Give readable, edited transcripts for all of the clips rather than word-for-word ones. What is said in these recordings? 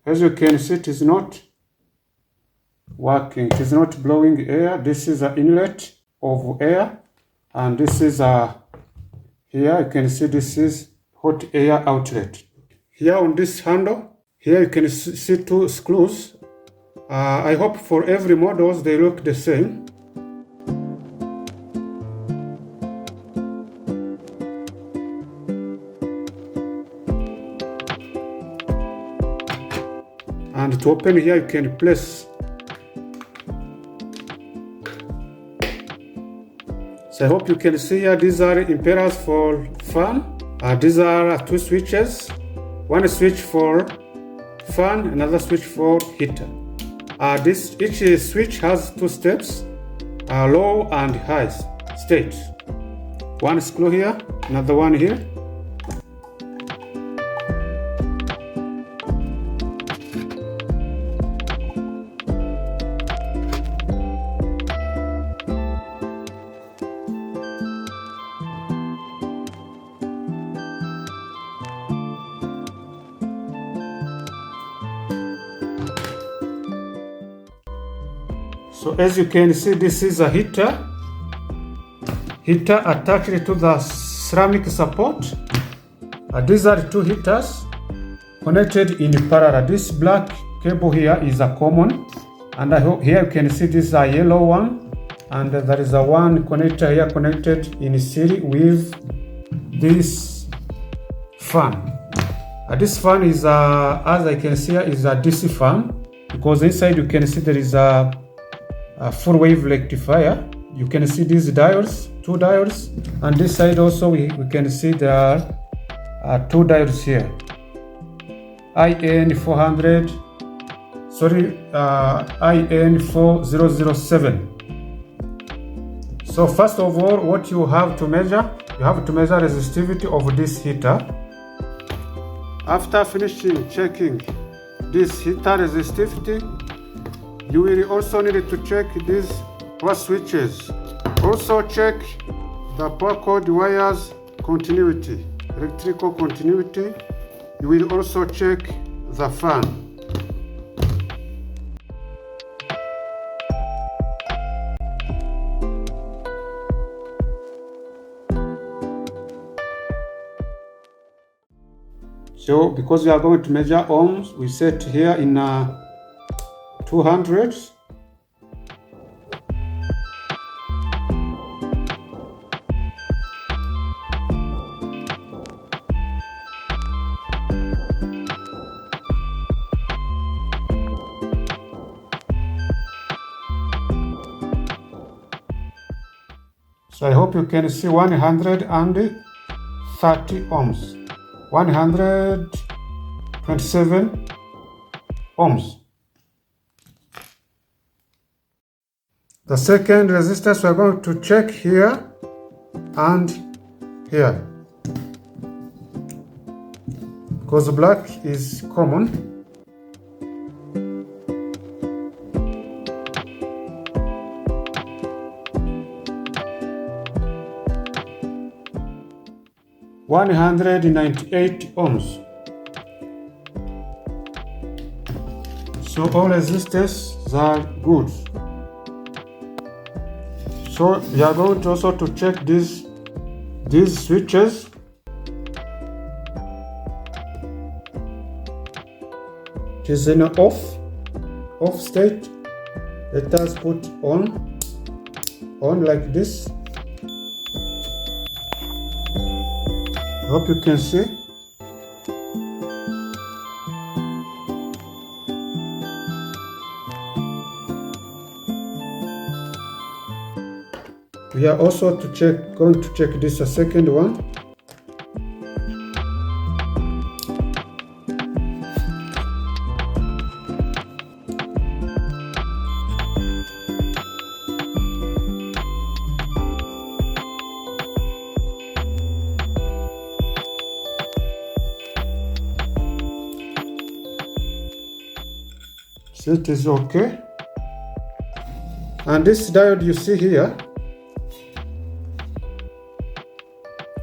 As you can see, it is not working. It is not blowing air. This is an inlet of air, and this is here you can see this is hot air outlet. Here on this handle, here you can see two screws. I hope for every models they look the same. And to open here, you can place. So I hope you can see here, these are impellers for fan. These are two switches. One switch for fan, another switch for heater. Each switch has two steps, low and high state. One screw here, another one here. So as you can see, this is a heater attached to the ceramic support. These are two heaters connected in parallel. This black cable here is a common, and I hope here you can see this is a yellow one, and there is a one connector here connected in series with this fan. This fan is as I can see here, is a DC fan, because inside you can see there is a full wave rectifier. You can see these diodes, two diodes, and this side also we can see there are two diodes here. IN4007. So first of all, what you have to measure resistivity of this heater. After finishing checking this heater resistivity, you will also need to check these power switches. Also check the power cord wires continuity, electrical continuity. You will also check the fan. So because we are going to measure ohms, we set here in 200. So I hope you can see 130 ohms, 127 ohms. The second resistance we are going to check here and here, because black is common. (198 ohms). So all resistors are good. So we are going to also to check these switches. It is in off state. Let us put on like this. I hope you can see. We are also going to check this second one. So it is okay. And this diode you see here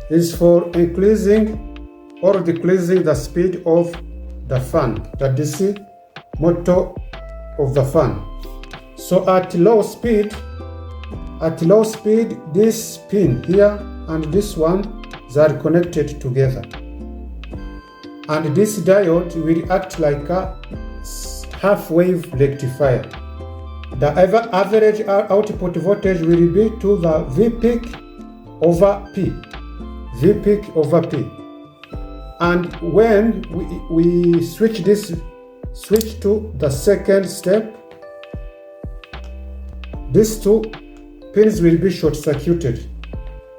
is for increasing or decreasing the speed of the fan, the DC motor of the fan. So at low speed, this pin here and this one, they are connected together. And this diode will act like a half-wave rectifier. The average output voltage will be to the V peak over P. V peak over P. And when we switch to the second step, these two pins will be short-circuited.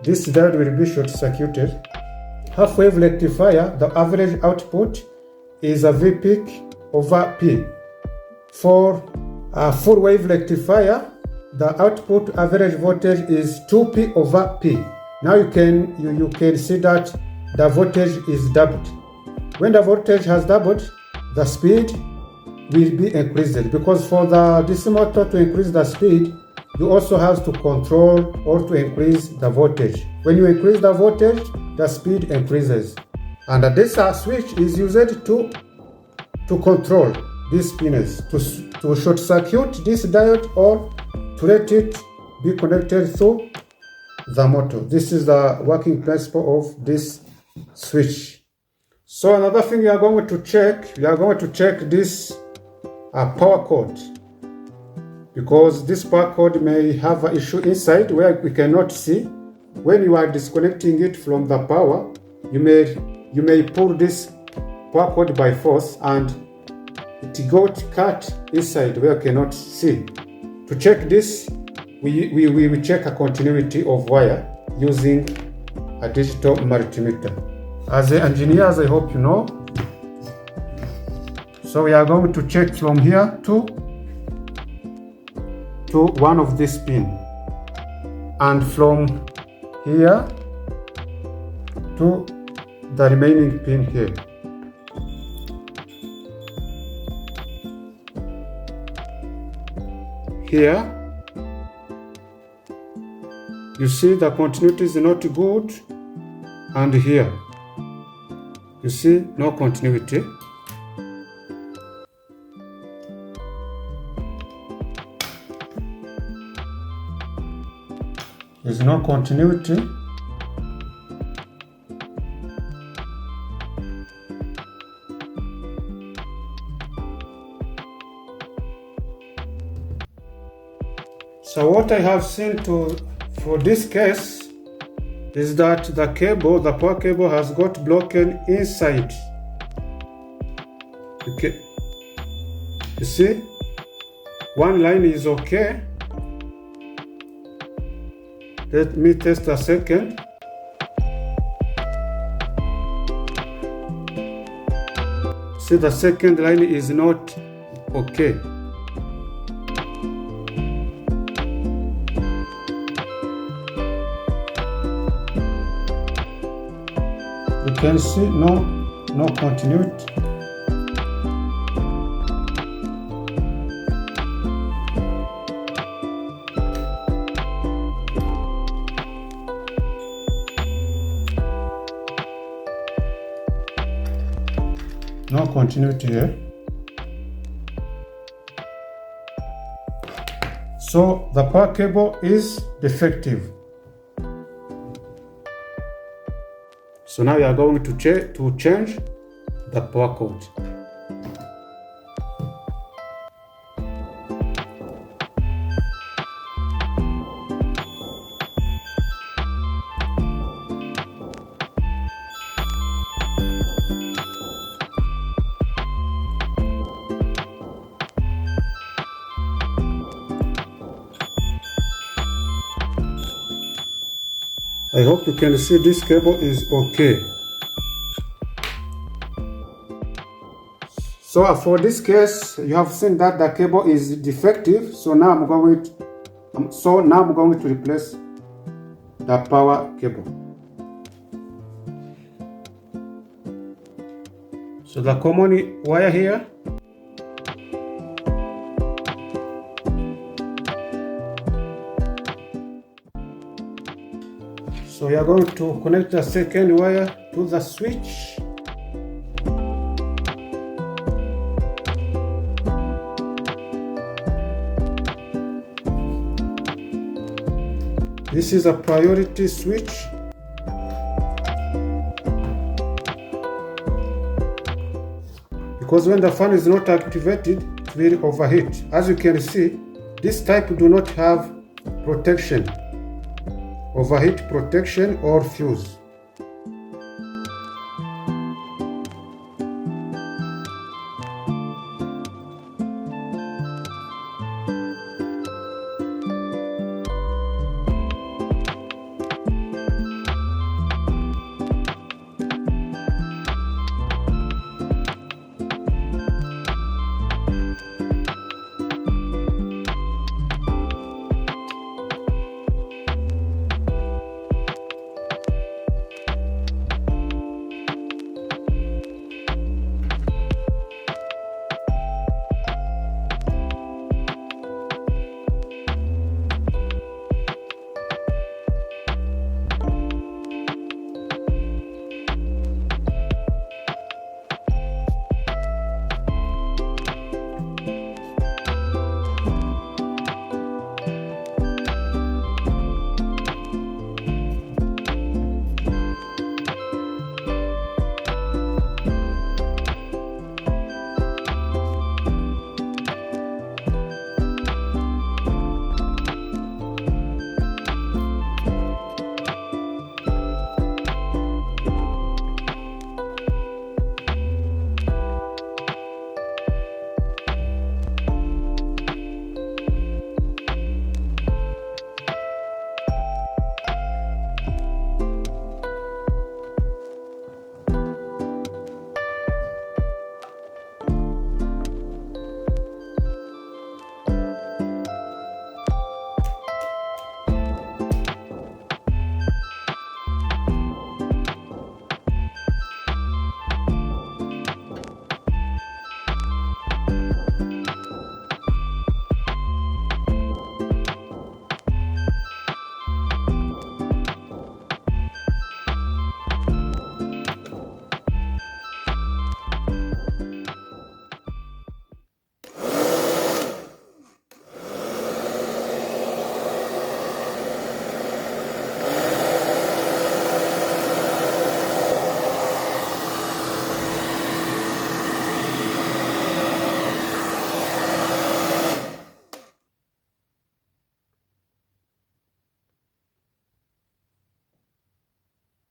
This diode will be short-circuited. Half-wave rectifier, the average output is a V peak over P. For a full-wave rectifier, the output average voltage is 2P over P. Now you can see that the voltage is doubled. When the voltage has doubled, the speed will be increased, because for the DC motor to increase the speed, you also have to control or to increase the voltage. When you increase the voltage, the speed increases. And this switch is used to control these pins, to short circuit this diode or to let it be connected through the motor. This is the working principle of this switch. So another thing we are going to check this power cord, because this power cord may have an issue inside where we cannot see. When you are disconnecting it from the power, you may pull this power cord by force and it got cut inside where you cannot see. To check this, we check a continuity of wire using a digital multimeter. As engineers, I hope you know. So we are going to check from here to one of these pins, and from here to the remaining pin here. Here, you see the continuity is not good, and here, you see no continuity. There's no continuity. So what I have seen for this case is that the power cable has got broken inside. Okay. You see, one line is okay. Let me test a second. See, the second line is not okay. You can see no continuity. No continuity here. So the power cable is defective. So now we are going to change the power cord. I hope you can see this cable is okay. So for this case, you have seen that the cable is defective. So now I'm going to replace the power cable. So the common wire here. So we are going to connect the second wire to the switch. This is a priority switch. Because when the fan is not activated, it will overheat. As you can see, this type do not have protection, overheat protection or fuse.